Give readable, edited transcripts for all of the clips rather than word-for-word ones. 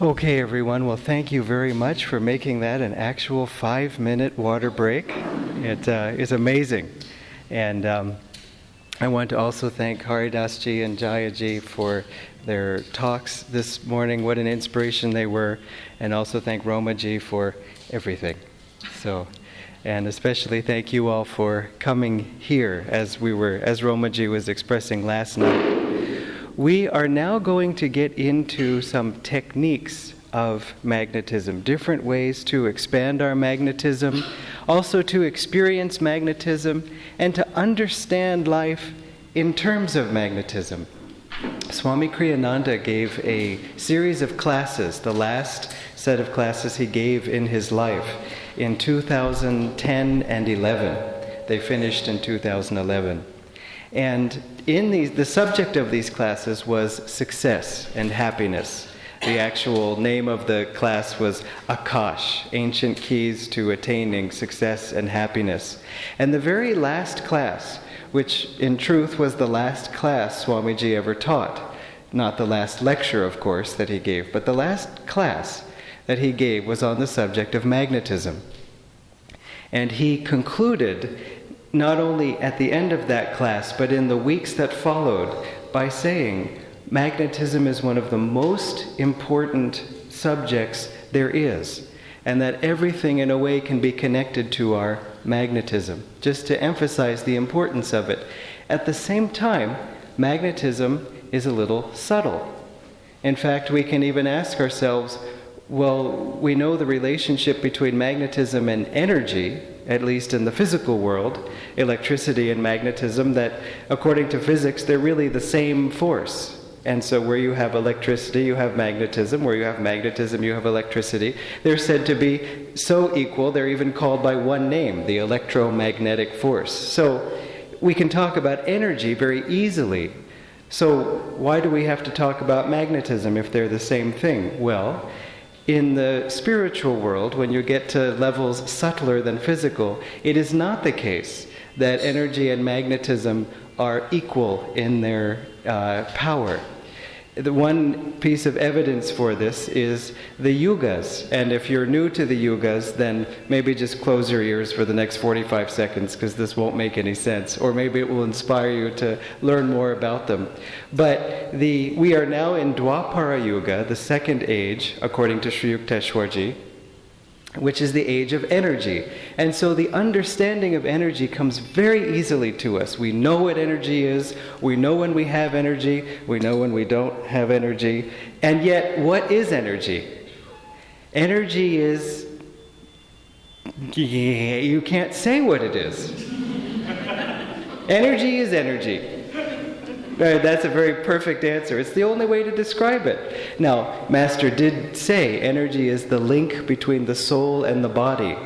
Okay, everyone. Well, thank you very much for making that an actual 5-minute water break. It is amazing. And I want to also thank Haridasji and Jayaji for their talks this morning. What an inspiration they were. And also thank Romaji for everything. And especially thank you all for coming here as Romaji was expressing last night. We are now going to get into some techniques of magnetism, different ways to expand our magnetism, also to experience magnetism, and to understand life in terms of magnetism. Swami Kriyananda gave a series of classes, the last set of classes he gave in his life, in 2010 and 11. They finished in 2011. And the subject of these classes was success and happiness. The actual name of the class was Akash, Ancient Keys to Attaining Success and Happiness. And the very last class, which in truth was the last class Swamiji ever taught, not the last lecture, of course, that he gave, but the last class that he gave was on the subject of magnetism. And he concluded, not only at the end of that class, but in the weeks that followed, by saying, magnetism is one of the most important subjects there is, and that everything in a way can be connected to our magnetism, just to emphasize the importance of it. At the same time, magnetism is a little subtle. In fact, we can even ask ourselves, well, we know the relationship between magnetism and energy, at least in the physical world, electricity and magnetism, that according to physics, they're really the same force. And so where you have electricity, you have magnetism. Where you have magnetism, you have electricity. They're said to be so equal, they're even called by one name, the electromagnetic force. So we can talk about energy very easily. So why do we have to talk about magnetism if they're the same thing? Well, in the spiritual world, when you get to levels subtler than physical, it is not the case that energy and magnetism are equal in their power. The one piece of evidence for this is the yugas. And if you're new to the yugas, then maybe just close your ears for the next 45 seconds, because this won't make any sense. Or maybe it will inspire you to learn more about them. But we are now in Dwapara Yuga, the second age, according to Sri Yukteswarji, which is the age of energy. And so the understanding of energy comes very easily to us. We know what energy is, we know when we have energy, we know when we don't have energy. And yet, what is energy? Energy is... you can't say what it is. Energy is energy. That's a very perfect answer. It's the only way to describe it. Now, Master did say energy is the link between the soul and the body.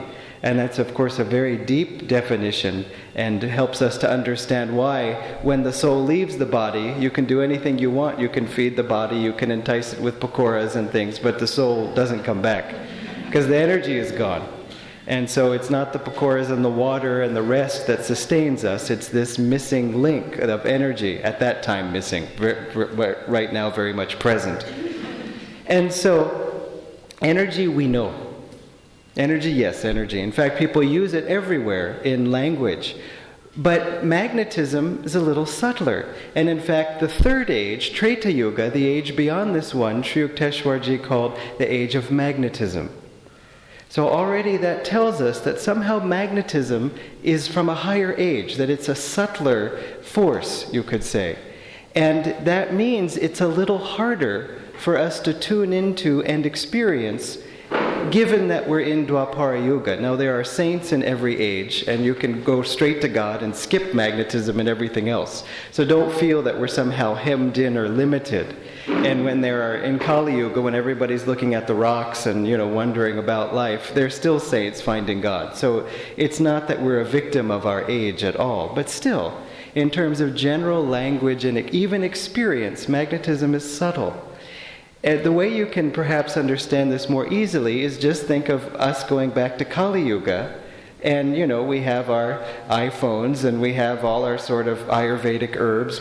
And that's, of course, a very deep definition and helps us to understand why when the soul leaves the body, you can do anything you want. You can feed the body, you can entice it with pakoras and things, but the soul doesn't come back because the energy is gone. And so it's not the pakoras and the water and the rest that sustains us. It's this missing link of energy, at that time missing, right now very much present. And so energy we know. Energy, yes, energy. In fact, people use it everywhere in language. But magnetism is a little subtler. And in fact, the third age, Treta Yuga, the age beyond this one, Sri Yukteswarji called the age of magnetism. So already that tells us that somehow magnetism is from a higher age, that it's a subtler force, you could say. And that means it's a little harder for us to tune into and experience, given that we're in Dwapara Yuga. Now there are saints in every age, and you can go straight to God and skip magnetism and everything else. So don't feel that we're somehow hemmed in or limited. And when there are, in Kali Yuga, when everybody's looking at the rocks and, wondering about life, there's still saints finding God. So it's not that we're a victim of our age at all. But still, in terms of general language and even experience, magnetism is subtle. And the way you can perhaps understand this more easily is just think of us going back to Kali Yuga. And, we have our iPhones and we have all our sort of Ayurvedic herbs,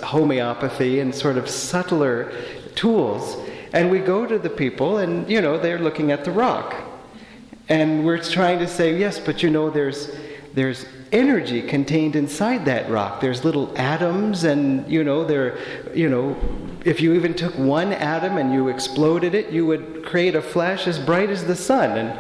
homeopathy and sort of subtler tools. And we go to the people and, they're looking at the rock. And we're trying to say, yes, but there's energy contained inside that rock. There's little atoms and, if you even took one atom and you exploded it, you would create a flash as bright as the sun.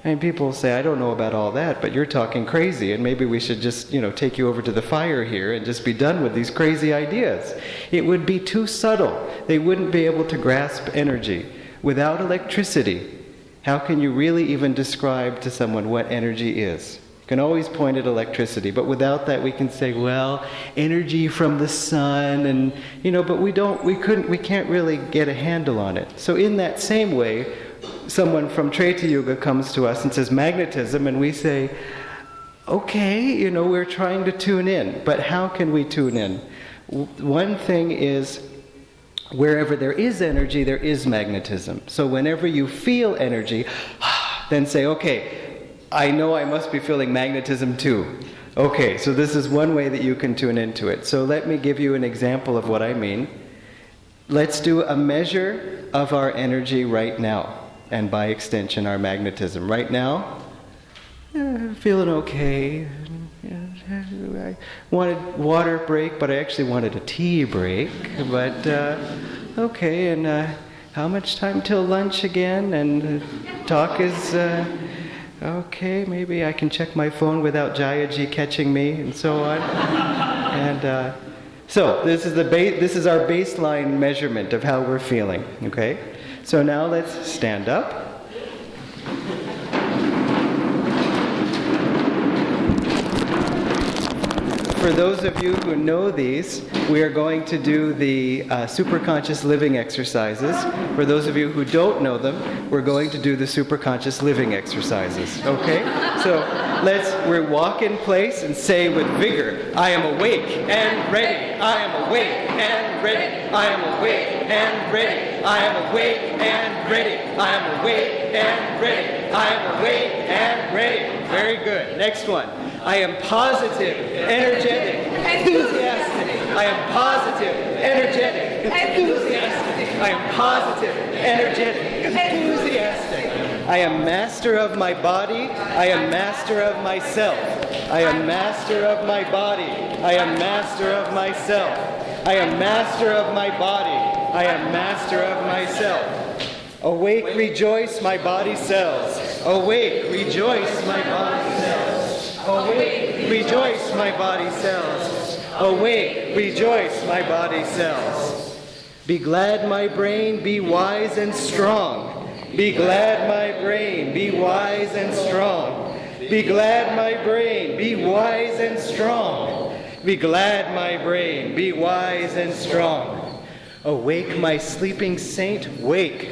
And people say, I don't know about all that, but you're talking crazy, and maybe we should just, take you over to the fire here and just be done with these crazy ideas. It would be too subtle. They wouldn't be able to grasp energy. Without electricity, how can you really even describe to someone what energy is? You can always point at electricity, but without that we can say, well, energy from the sun, and, but we can't really get a handle on it. So in that same way, someone from Treta Yuga comes to us and says magnetism, and we say, okay, we're trying to tune in, but how can we tune in? One thing is, wherever there is energy, there is magnetism. So whenever you feel energy, then say, okay, I know I must be feeling magnetism too. Okay, so this is one way that you can tune into it. So let me give you an example of what I mean. Let's do a measure of our energy right now, and by extension our magnetism. Right now, feeling okay. I wanted water break, but I actually wanted a tea break. But okay, and how much time till lunch again? And talk is okay. Maybe I can check my phone without Jayaji catching me, and so on. And so this is our baseline measurement of how we're feeling. Okay. So now let's stand up. For those of you who know these, we are going to do the superconscious living exercises. For those of you who don't know them, we're going to do the superconscious living exercises. Okay? So we walk in place and say with vigor, I am awake and ready. I am awake and ready. I am awake and ready. I am awake and ready. I am awake and ready. I am awake and ready. Very good. Next one. I am positive, energetic, enthusiastic. I am positive, energetic, enthusiastic. I am positive, energetic, enthusiastic. I am master of my body. I am master of myself. I am master of my body. I am master of myself. I am master of my body. I am master of myself. Awake, rejoice, my body cells. Awake, rejoice, my body cells. Awake, rejoice, my body cells. Awake, rejoice, my body cells. Be glad, my brain, be wise and strong. Be glad, my brain, be wise and strong. Be glad, my brain, be wise and strong. Be glad, my brain, be wise and strong. Awake, my sleeping saint, wake.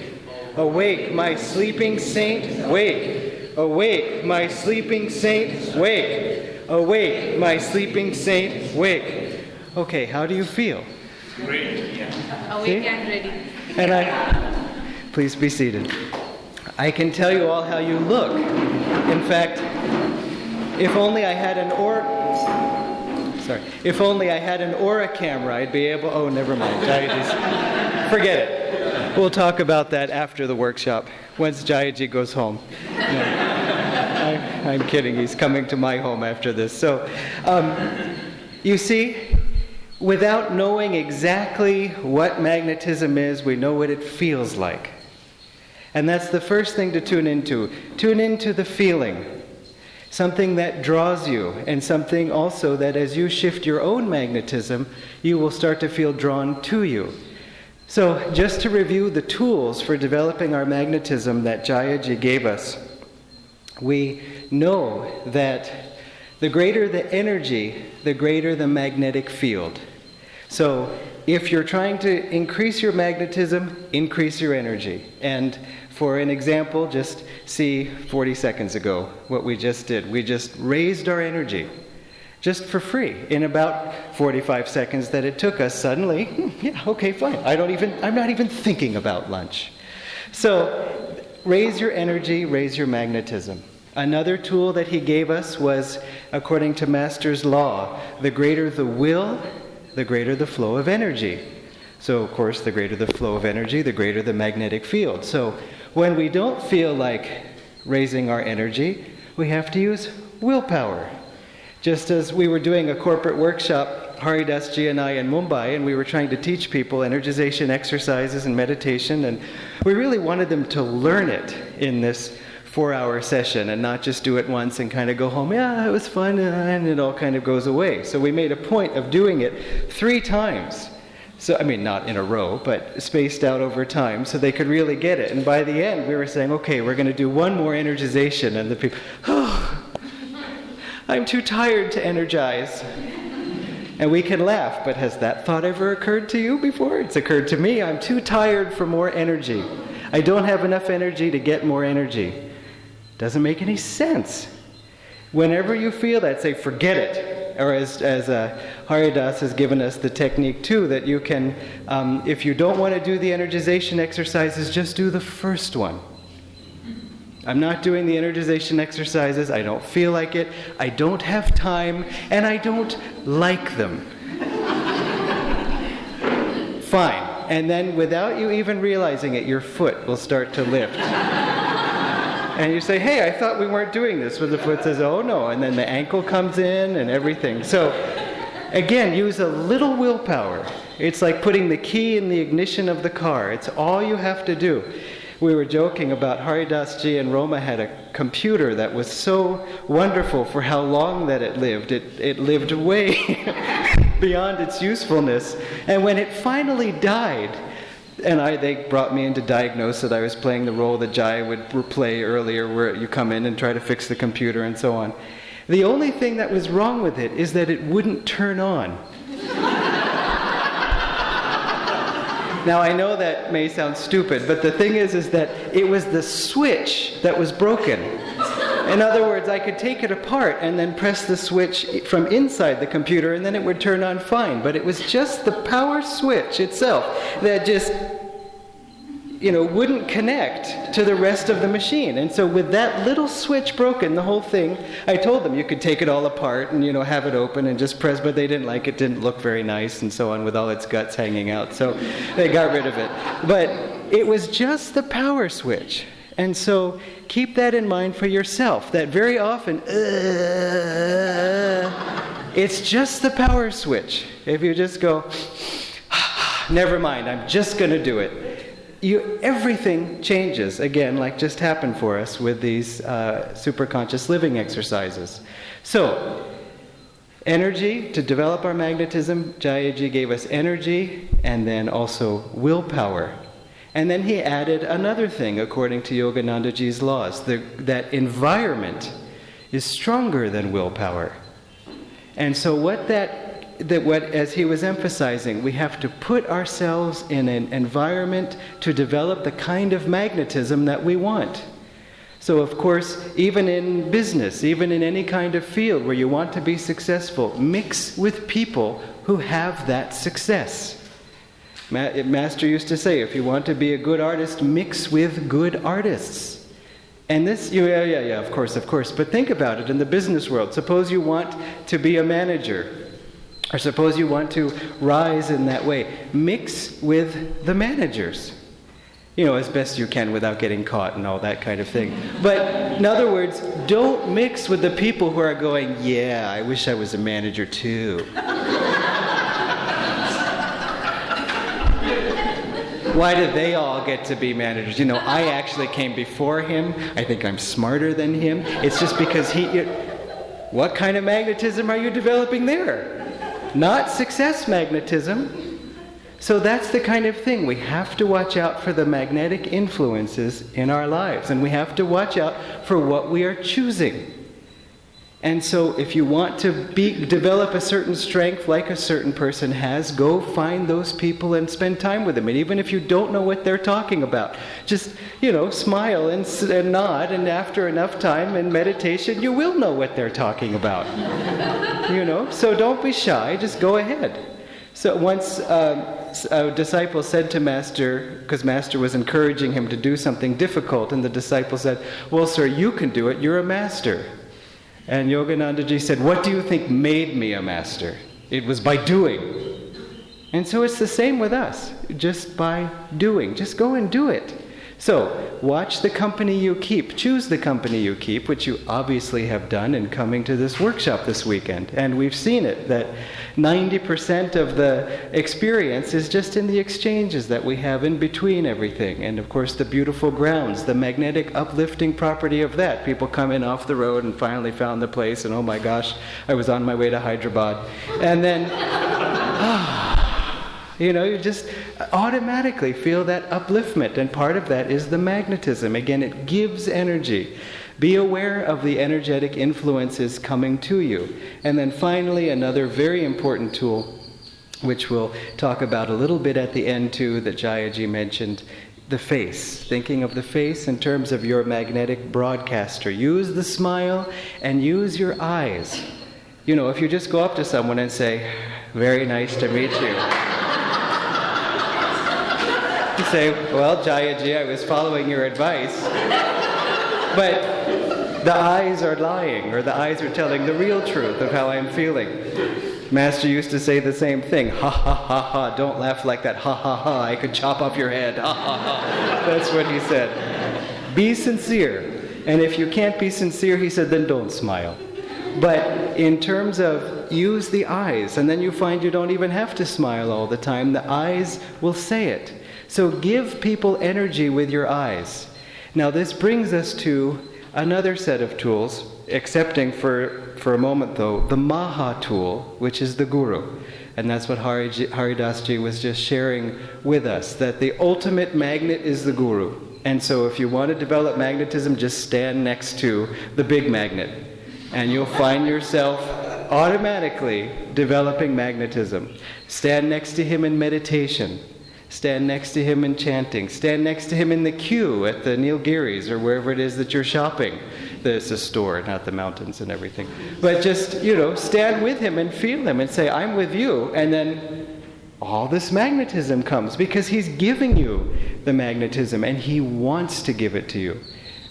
Awake, my sleeping saint, wake. Awake, my sleeping saint, wake. Awake, my sleeping saint, wake. Okay, how do you feel? Great. Yeah. Awake and ready. And please be seated. I can tell you all how you look. In fact, if only I had an aura camera, I'd be able. Oh, never mind. Jayaji's. Forget it. We'll talk about that after the workshop, once Jayaji goes home. No. I'm kidding. He's coming to my home after this. So, you see, without knowing exactly what magnetism is, we know what it feels like. And that's the first thing to tune into. Tune into the feeling. Something that draws you, and something also that as you shift your own magnetism, you will start to feel drawn to you. So, just to review the tools for developing our magnetism that Jayaji gave us, we know that the greater the energy, the greater the magnetic field. So if you're trying to increase your magnetism, increase your energy. And for an example, just see 40 seconds ago what we just did. We just raised our energy, just for free, in about 45 seconds that it took us. Suddenly, yeah, okay, fine. I'm not even thinking about lunch. So raise your energy, raise your magnetism. Another tool that he gave us was, according to Master's law, the greater the will, the greater the flow of energy. So, of course, the greater the flow of energy, the greater the magnetic field. So, when we don't feel like raising our energy, we have to use willpower. Just as we were doing a corporate workshop, Haridas Ji and I in Mumbai, and we were trying to teach people energization exercises and meditation, and we really wanted them to learn it in this 4-hour session and not just do it once and kind of go home, yeah, it was fun, and it all kind of goes away. So we made a point of doing it 3 times. So, I mean, not in a row, but spaced out over time so they could really get it. And by the end, we were saying, okay, we're going to do one more energization. And the people, oh, I'm too tired to energize. And we can laugh, but has that thought ever occurred to you before? It's occurred to me. I'm too tired for more energy. I don't have enough energy to get more energy. Doesn't make any sense. Whenever you feel that, say, forget it. Or as Haridas has given us the technique too, that you can, if you don't want to do the energization exercises, just do the first one. I'm not doing the energization exercises, I don't feel like it, I don't have time, and I don't like them. Fine. And then without you even realizing it, your foot will start to lift. And you say, hey, I thought we weren't doing this. But the foot says, oh no. And then the ankle comes in and everything. So, again, use a little willpower. It's like putting the key in the ignition of the car. It's all you have to do. We were joking about Haridas Ji and Roma had a computer that was so wonderful for how long that it lived. It lived way beyond its usefulness. And when it finally died, and they brought me in to diagnose it. I was playing the role that Jai would play earlier, where you come in and try to fix the computer and so on. The only thing that was wrong with it is that it wouldn't turn on. Now, I know that may sound stupid, but the thing is that it was the switch that was broken. In other words, I could take it apart and then press the switch from inside the computer and then it would turn on fine. But it was just the power switch itself that just, wouldn't connect to the rest of the machine. And so with that little switch broken, the whole thing, I told them you could take it all apart and, have it open and just press, but they didn't like it, didn't look very nice and so on with all its guts hanging out. So they got rid of it. But it was just the power switch. And so keep that in mind for yourself, that very often, it's just the power switch. If you just go, never mind, I'm just going to do it. Everything changes, again, like just happened for us with these superconscious living exercises. So, energy, to develop our magnetism, Jayaji gave us energy and then also willpower. And then he added another thing, according to Yoganandaji's laws, that environment is stronger than willpower. And so as he was emphasizing, we have to put ourselves in an environment to develop the kind of magnetism that we want. So of course, even in business, even in any kind of field where you want to be successful, mix with people who have that success. Master used to say, if you want to be a good artist, mix with good artists. And this, of course. But think about it in the business world. Suppose you want to be a manager, or suppose you want to rise in that way. Mix with the managers, as best you can without getting caught and all that kind of thing. But in other words, don't mix with the people who are going, yeah, I wish I was a manager too. Why did they all get to be managers? I actually came before him. I think I'm smarter than him. It's just because what kind of magnetism are you developing there? Not success magnetism. So that's the kind of thing. We have to watch out for the magnetic influences in our lives. And we have to watch out for what we are choosing. And so if you want to develop a certain strength like a certain person has, go find those people and spend time with them. And even if you don't know what they're talking about, just, smile and nod, and after enough time in meditation, you will know what they're talking about. So don't be shy, just go ahead. So once a disciple said to Master, because Master was encouraging him to do something difficult, and the disciple said, well, sir, you can do it, you're a master. And Yoganandaji said, what do you think made me a master? It was by doing. And so it's the same with us, just by doing. Just go and do it. So, watch the company you keep. Choose the company you keep, which you obviously have done in coming to this workshop this weekend. And we've seen it, that 90% of the experience is just in the exchanges that we have in between everything. And of course, the beautiful grounds, the magnetic uplifting property of that. People come in off the road and finally found the place, and oh my gosh, I was on my way to Hyderabad. And then, you just automatically feel that upliftment, and part of that is the magnetism. Again, it gives energy. Be aware of the energetic influences coming to you. And then finally, another very important tool, which we'll talk about a little bit at the end too, that Jayaji mentioned, the face. Thinking of the face in terms of your magnetic broadcaster. Use the smile and use your eyes. If you just go up to someone and say, "Very nice to meet you." You say, "Well, Jayaji, I was following your advice." But the eyes are lying, or the eyes are telling the real truth of how I'm feeling. Master used to say the same thing. "Ha ha ha ha, don't laugh like that. Ha ha ha, I could chop off your head. Ha ha ha." That's what he said. Be sincere. And if you can't be sincere, he said, then don't smile. But in terms of use the eyes, and then you find you don't even have to smile all the time. The eyes will say it. So give people energy with your eyes. Now this brings us to another set of tools, excepting for a moment though, the Maha tool, which is the Guru. And that's what Haridas Ji was just sharing with us, that the ultimate magnet is the Guru. And so if you want to develop magnetism, just stand next to the big magnet. And you'll find yourself automatically developing magnetism. Stand next to him in meditation. Stand next to him in chanting. Stand next to him in the queue at the Nilgiris or wherever it is that you're shopping. There's a store, not the mountains and everything. But just, stand with him and feel him and say, "I'm with you." And then all this magnetism comes because he's giving you the magnetism and he wants to give it to you.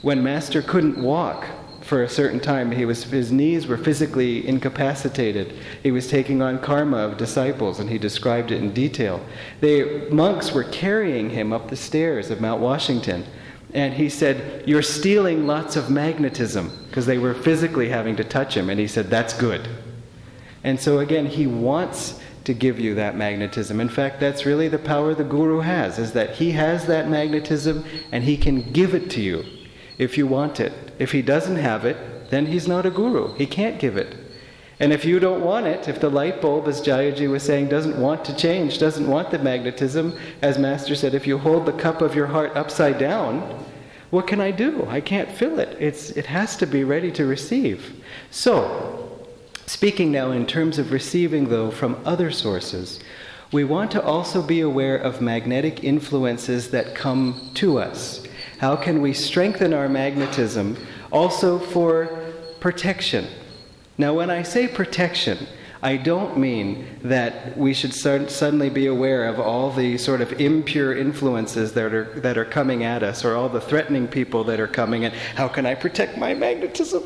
When Master couldn't walk for a certain time, his knees were physically incapacitated. He was taking on karma of disciples, and he described it in detail. The monks were carrying him up the stairs of Mount Washington, and he said, "You're stealing lots of magnetism," because they were physically having to touch him, and he said, "That's good." And so again, he wants to give you that magnetism. In fact, that's really the power the Guru has, is that he has that magnetism and he can give it to you if you want it. If he doesn't have it, then he's not a guru. He can't give it. And if you don't want it, if the light bulb, as Jayaji was saying, doesn't want to change, doesn't want the magnetism, as Master said, if you hold the cup of your heart upside down, what can I do? I can't fill it. It has to be ready to receive. So, speaking now in terms of receiving, though, from other sources, we want to also be aware of magnetic influences that come to us. How can we strengthen our magnetism also for protection? Now, when I say protection, I don't mean that we should suddenly be aware of all the sort of impure influences that are coming at us, or all the threatening people that are coming, and how can I protect my magnetism?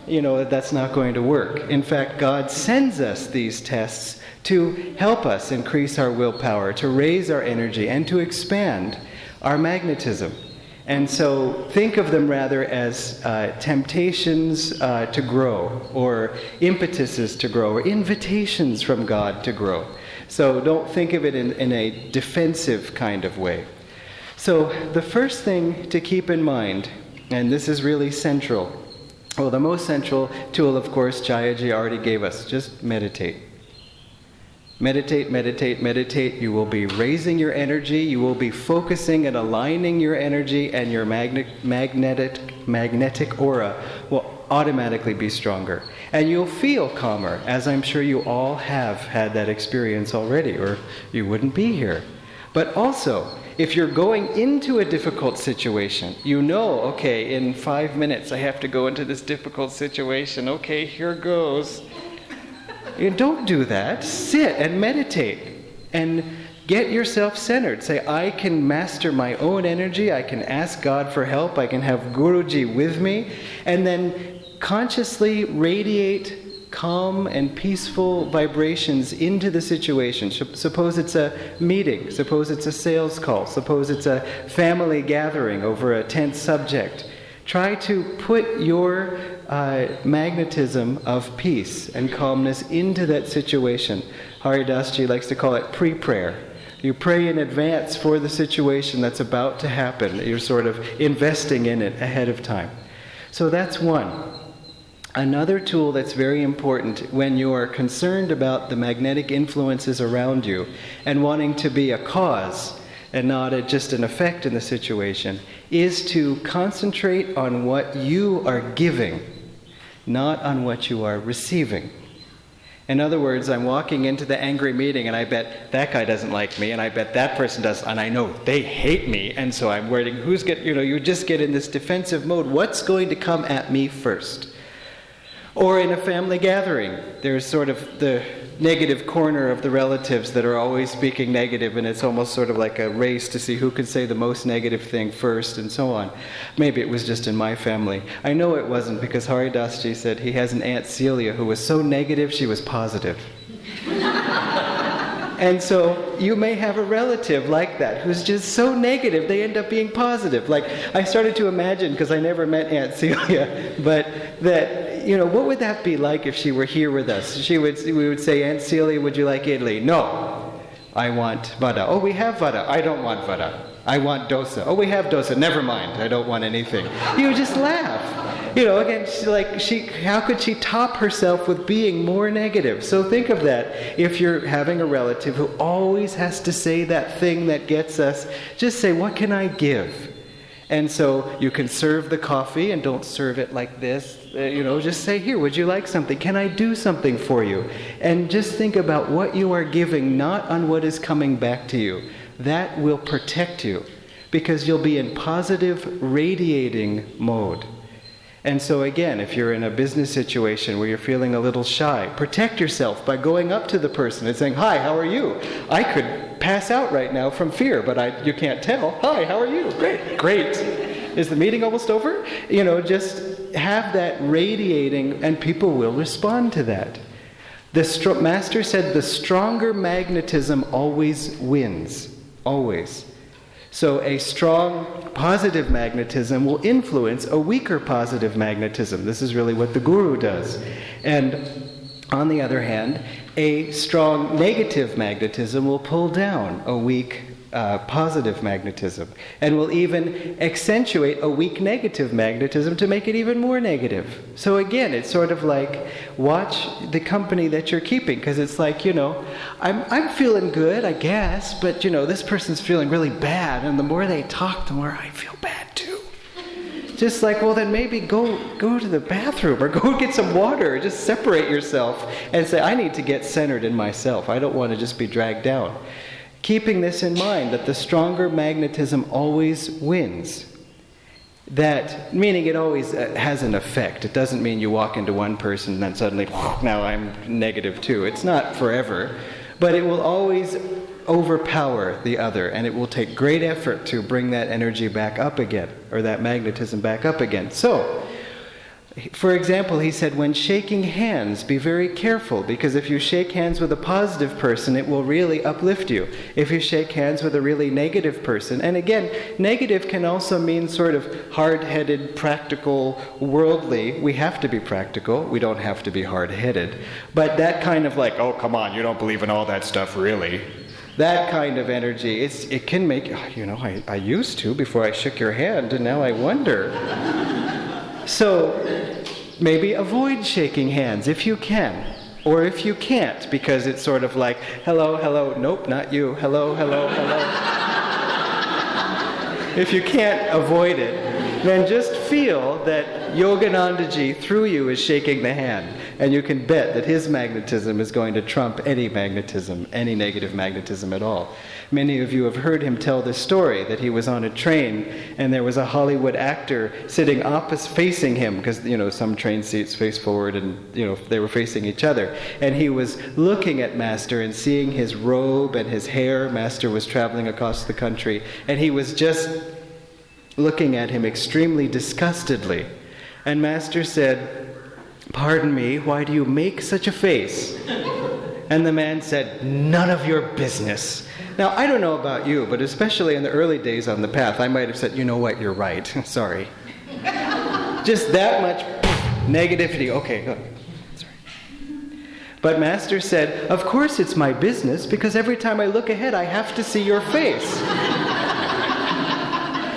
That's not going to work. In fact, God sends us these tests to help us increase our willpower, to raise our energy, and to expand our magnetism. And so think of them rather as temptations to grow, or impetuses to grow, or invitations from God to grow. So don't think of it in a defensive kind of way. So the first thing to keep in mind, and this is really central, well, the most central tool, of course, Jayaji already gave us, just meditate. Meditate, meditate, meditate. You will be raising your energy. You will be focusing and aligning your energy, and your magnetic aura will automatically be stronger. And you'll feel calmer, as I'm sure you all have had that experience already, or you wouldn't be here. But also, if you're going into a difficult situation, okay, in 5 minutes I have to go into this difficult situation. Okay, here goes. Don't do that. Sit and meditate and get yourself centered. Say, I can master my own energy. I can ask God for help. I can have Guruji with me. And then consciously radiate calm and peaceful vibrations into the situation. Suppose it's a meeting, suppose it's a sales call, suppose it's a family gathering over a tense subject. Try to put your magnetism of peace and calmness into that situation. Haridasji likes to call it pre-prayer. You pray in advance for the situation that's about to happen. You're sort of investing in it ahead of time. So that's one. Another tool that's very important when you are concerned about the magnetic influences around you and wanting to be a cause and not just an effect in the situation is to concentrate on what you are giving, not on what you are receiving. In other words, I'm walking into the angry meeting and I bet that guy doesn't like me and I bet that person does, and I know they hate me, and so I'm worrying you just get in this defensive mode. What's going to come at me first? Or in a family gathering, there's sort of the negative corner of the relatives that are always speaking negative, and it's almost sort of like a race to see who can say the most negative thing first, and so on. Maybe it was just in my family. I know it wasn't, because Haridasji said he has an Aunt Celia who was so negative she was positive. And so you may have a relative like that who's just so negative they end up being positive. Like, I started to imagine, because I never met Aunt Celia, but that, what would that be like if she were here with us? We would say, Aunt Celia, would you like Italy? No, I want vada. Oh, we have vada. I don't want vada. I want dosa. Oh, we have dosa. Never mind. I don't want anything. You would just laugh. Again, how could she top herself with being more negative? So think of that. If you're having a relative who always has to say that thing that gets us, just say, what can I give? And so you can serve the coffee and don't serve it like this. Just say, here, would you like something? Can I do something for you? And just think about what you are giving, not on what is coming back to you. That will protect you, because you'll be in positive radiating mode. And so again, if you're in a business situation where you're feeling a little shy, protect yourself by going up to the person and saying, hi, how are you? I could pass out right now from fear, but you can't tell. Hi, how are you? Great. Is the meeting almost over? Just have that radiating, and people will respond to that. The Master said the stronger magnetism always wins. Always. So a strong positive magnetism will influence a weaker positive magnetism. This is really what the Guru does. And on the other hand, a strong negative magnetism will pull down a weak positive magnetism, and will even accentuate a weak negative magnetism to make it even more negative. So again, it's sort of like, watch the company that you're keeping, because it's like, I'm feeling good, I guess, but this person's feeling really bad, and the more they talk, the more I feel bad too. Just like, well, then maybe go to the bathroom or go get some water, or just separate yourself and say, I need to get centered in myself. I don't want to just be dragged down. Keeping this in mind, that the stronger magnetism always wins. That, meaning it always has an effect. It doesn't mean you walk into one person and then suddenly, now I'm negative too. It's not forever. But it will always overpower the other, and it will take great effort to bring that energy back up again, or that magnetism back up again. So, for example, he said, when shaking hands, be very careful, because if you shake hands with a positive person, it will really uplift you. If you shake hands with a really negative person, and again, negative can also mean sort of hard-headed, practical, worldly. We have to be practical. We don't have to be hard-headed. But that kind of like, oh, come on, you don't believe in all that stuff, really. That kind of energy, it can make, I used to before I shook your hand, and now I wonder. So maybe avoid shaking hands if you can, or if you can't, because it's sort of like, hello, nope, not you, hello. If you can't avoid it, then just feel that Yoganandaji through you is shaking the hand, and you can bet that his magnetism is going to trump any magnetism, any negative magnetism at all. Many of you have heard him tell this story, that he was on a train and there was a Hollywood actor sitting facing him, because some train seats face forward and they were facing each other. And he was looking at Master and seeing his robe and his hair. Master was traveling across the country, and he was just looking at him extremely disgustedly. And Master said, "Pardon me, why do you make such a face?" And the man said, "None of your business." Now, I don't know about you, but especially in the early days on the path, I might have said, "You know what, you're right, sorry." Just that much negativity. Okay, go. Sorry. But Master said, "Of course it's my business, because every time I look ahead, I have to see your face."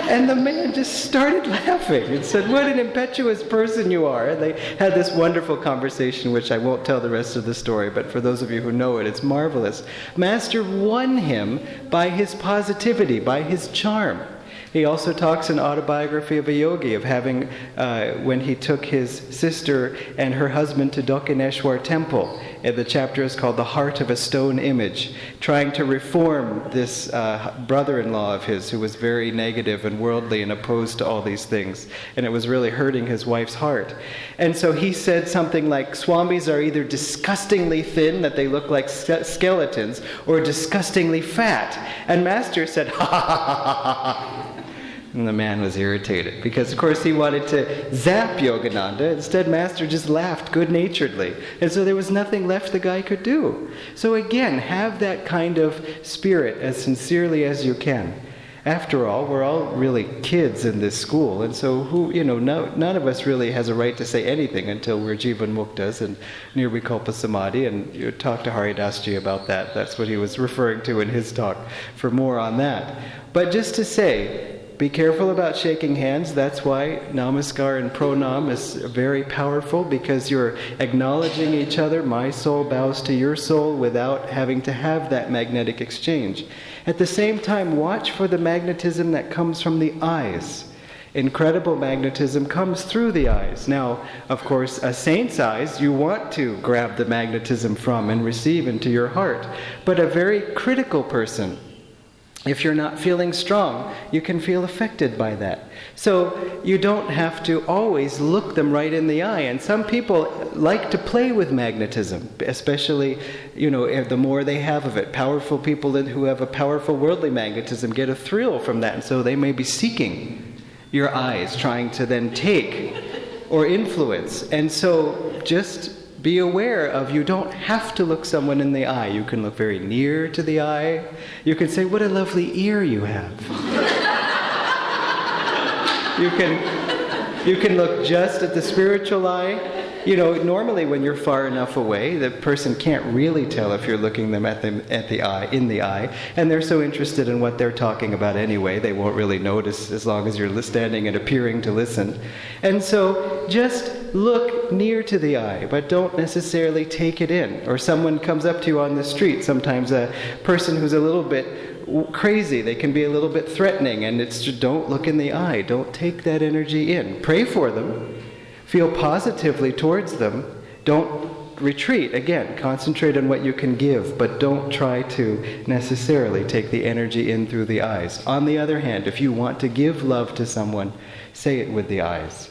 And the man just started laughing and said, "What an impetuous person you are." And they had this wonderful conversation, which I won't tell the rest of the story, but for those of you who know it, it's marvelous. Master won him by his positivity, by his charm. He also talks in Autobiography of a Yogi of having, when he took his sister and her husband to Dakshineshwar temple, and the chapter is called The Heart of a Stone Image, trying to reform this brother-in-law of his who was very negative and worldly and opposed to all these things. And it was really hurting his wife's heart. And so he said something like, "Swamis are either disgustingly thin, that they look like skeletons, or disgustingly fat." And Master said, "Ha ha ha ha ha ha." And the man was irritated because, of course, he wanted to zap Yogananda. Instead, Master just laughed good-naturedly. And so there was nothing left the guy could do. So again, have that kind of spirit as sincerely as you can. After all, we're all really kids in this school, and so none of us really has a right to say anything until we're Jivan Muktas and Nirvikalpa Samadhi, and you talk to Haridasji about that. That's what he was referring to in his talk, for more on that. But just to say, be careful about shaking hands. That's why Namaskar and Pranam is very powerful, because you're acknowledging each other. My soul bows to your soul without having to have that magnetic exchange. At the same time, watch for the magnetism that comes from the eyes. Incredible magnetism comes through the eyes. Now, of course, a saint's eyes you want to grab the magnetism from and receive into your heart. But a very critical person, if you're not feeling strong, you can feel affected by that. So you don't have to always look them right in the eye. And some people like to play with magnetism, especially, the more they have of it. Powerful people who have a powerful worldly magnetism get a thrill from that. And so they may be seeking your eyes, trying to then take or influence. And so just be aware of, you don't have to look someone in the eye. You can look very near to the eye. You can say, "What a lovely ear you have." You can look just at the spiritual eye. Normally when you're far enough away, the person can't really tell if you're looking them in the eye, and they're so interested in what they're talking about anyway, they won't really notice as long as you're standing and appearing to listen. And so just look near to the eye, but don't necessarily take it in. Or someone comes up to you on the street, sometimes a person who's a little bit crazy, they can be a little bit threatening, and it's just, don't look in the eye, don't take that energy in. Pray for them. Feel positively towards them. Don't retreat. Again, concentrate on what you can give, but don't try to necessarily take the energy in through the eyes. On the other hand, if you want to give love to someone, say it with the eyes.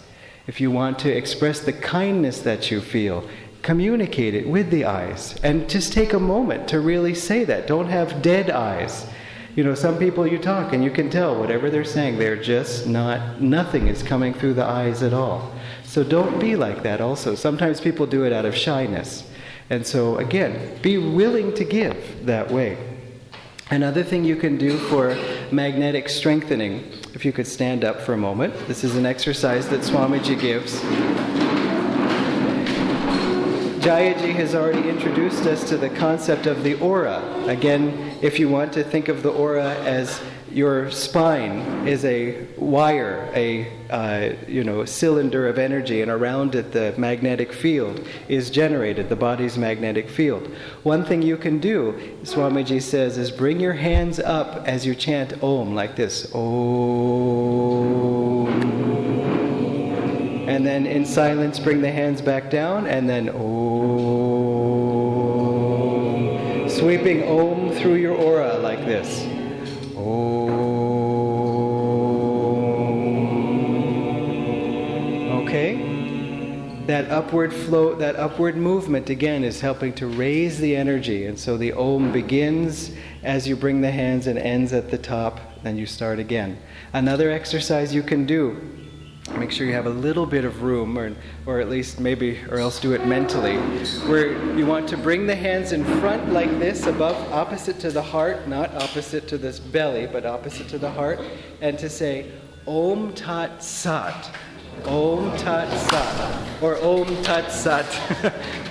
If you want to express the kindness that you feel, communicate it with the eyes. And just take a moment to really say that. Don't have dead eyes. Some people you talk and you can tell whatever they're saying, they're just nothing is coming through the eyes at all. So don't be like that also. Sometimes people do it out of shyness. And so again, be willing to give that way. Another thing you can do for magnetic strengthening, if you could stand up for a moment. This is an exercise that Swamiji gives. Jayaji has already introduced us to the concept of the aura. Again, if you want to think of the aura as your spine is a wire, a cylinder of energy, and around it the magnetic field is generated, the body's magnetic field. One thing you can do, Swamiji says, is bring your hands up as you chant Om, like this. Om. And then in silence bring the hands back down, and then Om. Sweeping Om through your aura like this. Okay? That upward flow, that upward movement again is helping to raise the energy. And so the Om begins as you bring the hands and ends at the top, then you start again. Another exercise you can do make sure you have a little bit of room, or at least maybe, or else do it mentally, where you want to bring the hands in front like this, above, opposite to the heart, not opposite to this belly, but opposite to the heart, and to say, Om Tat Sat, Om Tat Sat, or Om Tat Sat,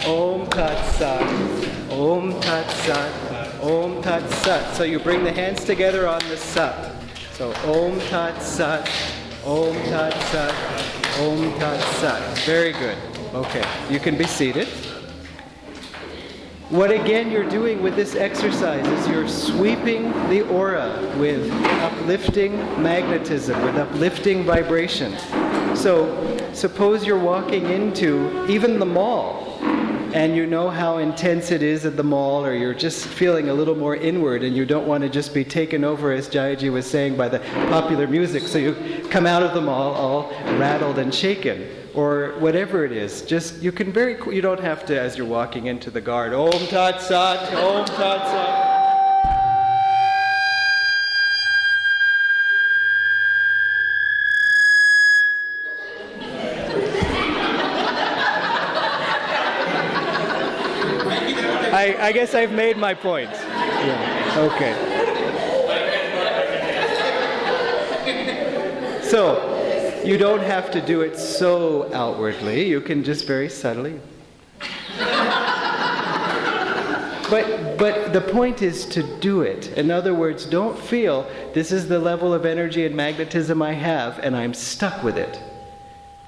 Om Tat Sat, Om Tat Sat, Om Tat Sat. So you bring the hands together on the Sat. So Om Tat Sat, Om Tat Sat, Om Tat Sat. Very good. Okay, you can be seated. What again you're doing with this exercise is you're sweeping the aura with uplifting magnetism, with uplifting vibration. So suppose you're walking into even the mall, and you know how intense it is at the mall, or you're just feeling a little more inward and you don't want to just be taken over, as Jayaji was saying, by the popular music, so you come out of the mall all rattled and shaken, or whatever it is. Just, you can you don't have to, as you're walking into the guard, Om Tat Sat, Om Tat Sat. I guess I've made my point. Yeah. Okay. So, you don't have to do it so outwardly. You can just very subtly. But the point is to do it. In other words, don't feel this is the level of energy and magnetism I have and I'm stuck with it.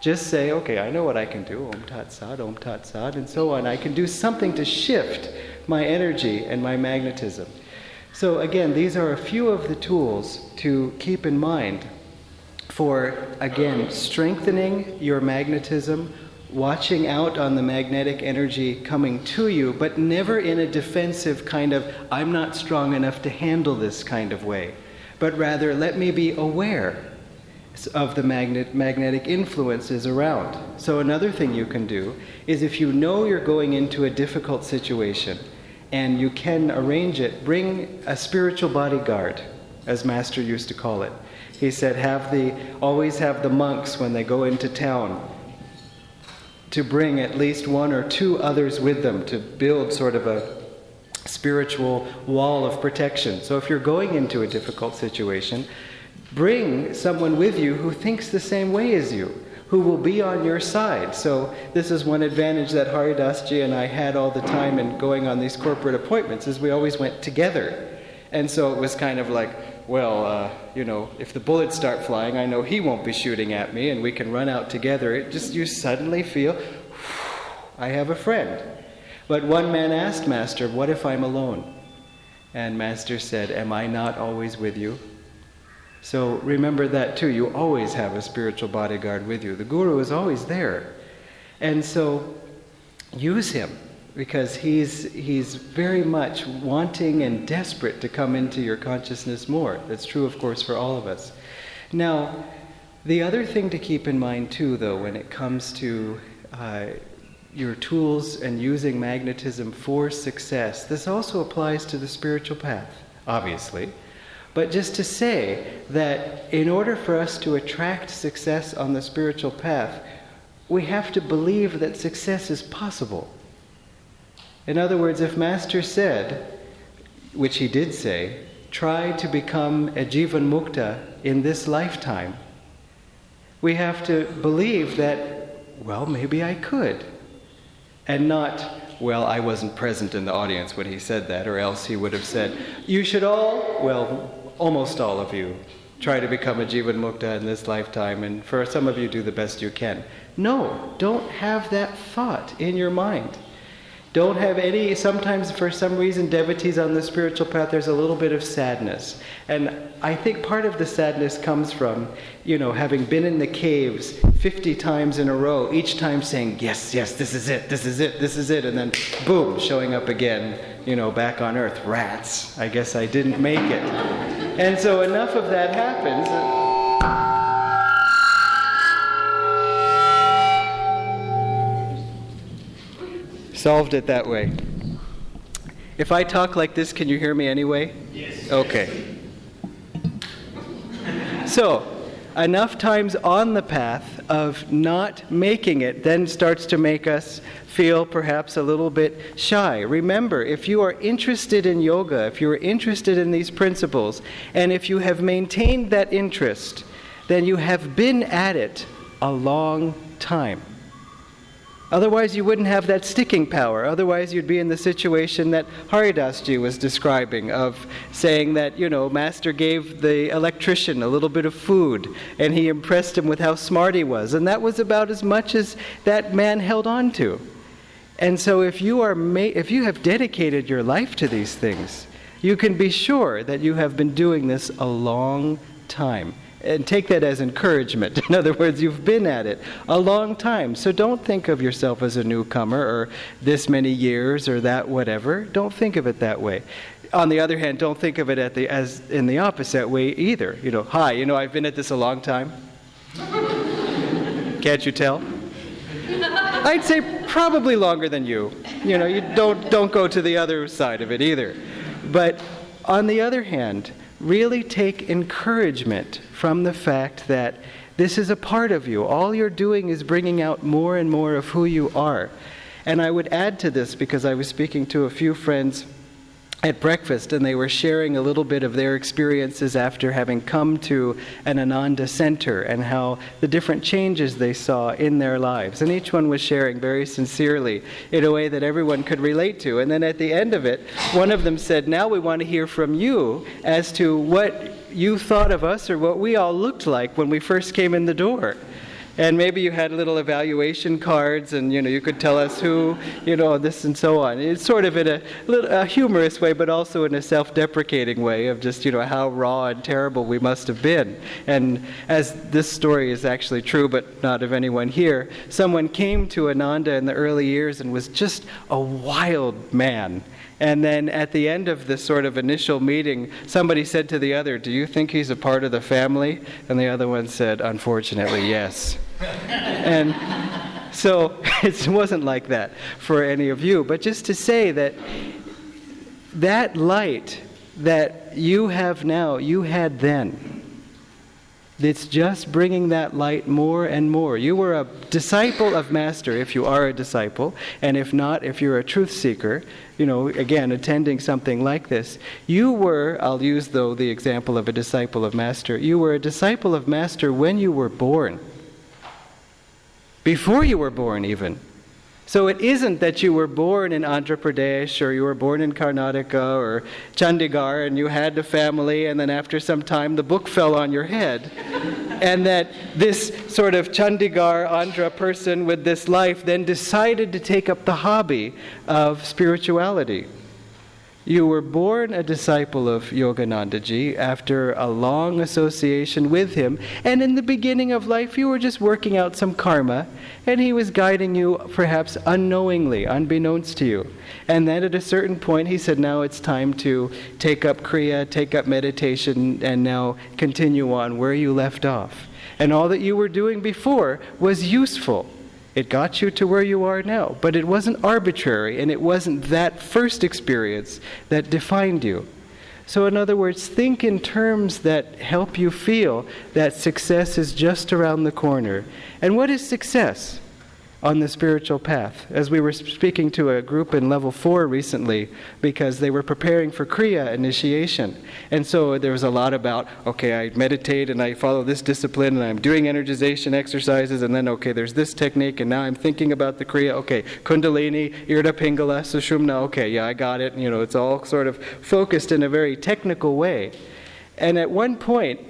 Just say, okay, I know what I can do, Om Tat Sat, and so on. I can do something to shift my energy and my magnetism. So again, these are a few of the tools to keep in mind for, again, strengthening your magnetism, watching out on the magnetic energy coming to you, but never in a defensive kind of, I'm not strong enough to handle this kind of way, but rather, let me be aware of the magnetic influences around. So another thing you can do is, if you know you're going into a difficult situation and you can arrange it, bring a spiritual bodyguard, as Master used to call it. He said, always have the monks when they go into town to bring at least one or two others with them to build sort of a spiritual wall of protection. So if you're going into a difficult situation, bring someone with you who thinks the same way as you, who will be on your side. So this is one advantage that Haridasji and I had all the time in going on these corporate appointments, is we always went together. And so it was kind of like, well, if the bullets start flying, I know he won't be shooting at me, and we can run out together. You suddenly feel, I have a friend. But one man asked Master, what if I'm alone? And Master said, am I not always with you? So remember that too. You always have a spiritual bodyguard with you. The Guru is always there. And so use him, because he's very much wanting and desperate to come into your consciousness more. That's true, of course, for all of us. Now, the other thing to keep in mind too, though, when it comes to your tools and using magnetism for success, this also applies to the spiritual path, obviously. But just to say that in order for us to attract success on the spiritual path, we have to believe that success is possible. In other words, if Master said, which he did say, try to become a Jivan Mukta in this lifetime, we have to believe that, well, maybe I could. And not, well, I wasn't present in the audience when he said that, or else he would have said, you should almost all of you, try to become a Jivan Mukta in this lifetime, and for some of you, do the best you can. No, don't have that thought in your mind. Don't have any, sometimes for some reason, devotees on the spiritual path, there's a little bit of sadness. And I think part of the sadness comes from, having been in the caves 50 times in a row, each time saying, yes, this is it, this is it, this is it, and then boom, showing up again, back on earth. Rats, I guess I didn't make it. And so enough of that happens. Solved it that way. If I talk like this, can you hear me anyway? Yes. Okay. So, enough times on the path, of not making it then starts to make us feel perhaps a little bit shy. Remember, if you are interested in yoga, if you are interested in these principles, and if you have maintained that interest, then you have been at it a long time. Otherwise, you wouldn't have that sticking power. Otherwise, you'd be in the situation that Haridasji was describing, of saying that, Master gave the electrician a little bit of food, and he impressed him with how smart he was. And that was about as much as that man held on to. And so if you have dedicated your life to these things, you can be sure that you have been doing this a long time. And take that as encouragement. In other words, you've been at it a long time. So don't think of yourself as a newcomer or this many years or that whatever. Don't think of it that way. On the other hand, don't think of it as in the opposite way either. Hi, I've been at this a long time. Can't you tell? I'd say probably longer than you. You don't go to the other side of it either. But on the other hand, really take encouragement from the fact that this is a part of you. All you're doing is bringing out more and more of who you are. And I would add to this, because I was speaking to a few friends at breakfast, and they were sharing a little bit of their experiences after having come to an Ananda center and how the different changes they saw in their lives. And each one was sharing very sincerely in a way that everyone could relate to. And then at the end of it, one of them said, now we want to hear from you as to what you thought of us or what we all looked like when we first came in the door. And maybe you had little evaluation cards, and you could tell us who, this and so on. It's sort of in a humorous way, but also in a self-deprecating way of just, how raw and terrible we must have been. And as this story is actually true, but not of anyone here, someone came to Ananda in the early years and was just a wild man. And then at the end of this sort of initial meeting, somebody said to the other, do you think he's a part of the family? And the other one said, unfortunately, yes. And so it wasn't like that for any of you. But just to say that that light that you have now, you had then. It's just bringing that light more and more. You were a disciple of Master, if you are a disciple, and if not, if you're a truth seeker, again, attending something like this. You were, I'll use though the example of a disciple of Master, you were a disciple of Master when you were born. Before you were born even. So it isn't that you were born in Andhra Pradesh or you were born in Karnataka or Chandigarh and you had a family, and then after some time the book fell on your head. And that this sort of Chandigarh, Andhra person with this life then decided to take up the hobby of spirituality. You were born a disciple of Yoganandaji after a long association with him, and in the beginning of life you were just working out some karma, and he was guiding you perhaps unknowingly, unbeknownst to you. And then at a certain point he said, now it's time to take up Kriya, take up meditation, and now continue on where you left off. And all that you were doing before was useful. It got you to where you are now, but it wasn't arbitrary, and it wasn't that first experience that defined you. So in other words, think in terms that help you feel that success is just around the corner. And what is success on the spiritual path? As we were speaking to a group in level 4 recently, because they were preparing for Kriya initiation. And so there was a lot about, okay, I meditate and I follow this discipline and I'm doing energization exercises, and then, okay, there's this technique, and now I'm thinking about the Kriya, okay, Kundalini, Irda Pingala, Sushumna, okay, yeah, I got it. It's all sort of focused in a very technical way. And at one point,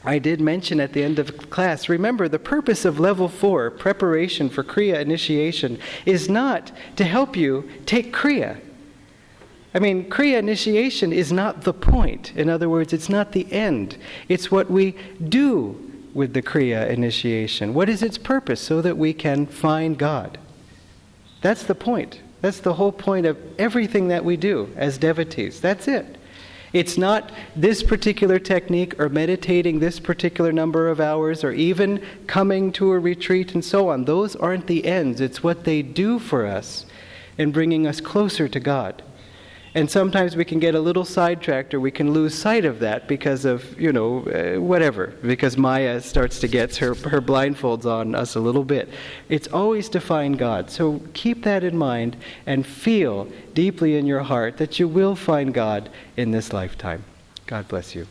I did mention at the end of class, remember, the purpose of level 4, preparation for Kriya initiation, is not to help you take Kriya. I mean, Kriya initiation is not the point. In other words, it's not the end. It's what we do with the Kriya initiation. What is its purpose? So that we can find God. That's the point. That's the whole point of everything that we do as devotees. That's it. It's not this particular technique or meditating this particular number of hours or even coming to a retreat and so on. Those aren't the ends. It's what they do for us in bringing us closer to God. And sometimes we can get a little sidetracked, or we can lose sight of that because of, whatever, because Maya starts to get her blindfolds on us a little bit. It's always to find God. So keep that in mind and feel deeply in your heart that you will find God in this lifetime. God bless you.